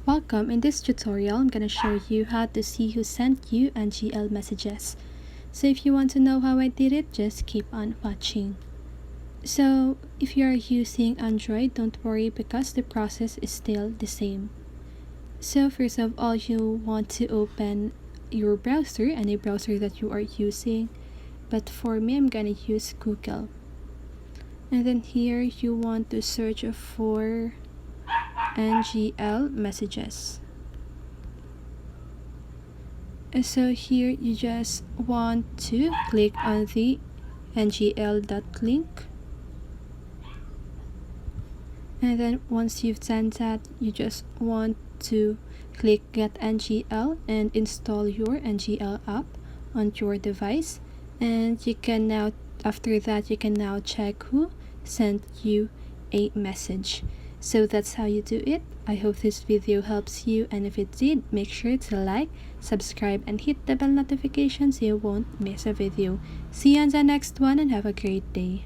Welcome. In this tutorial, I'm going to show you how to see who sent you NGL messages. So if you want to know how I did it, just keep on watching. So if you are using Android, don't worry because the process is still the same. So first of all, you want to open your browser, any browser that you are using. But for me, I'm going to use Google. And then here you want to search for NGL messages. So here you just want to click on the ngl.link, and then once you've done that, you just want to click get NGL and install your NGL app onto your device. And you can now, after that, you can now check who sent you a message. So that's how you do it. I hope this video helps you, and if it did, make sure to like, subscribe, and hit the bell notification so you won't miss a video. See you on the next one and have a great day.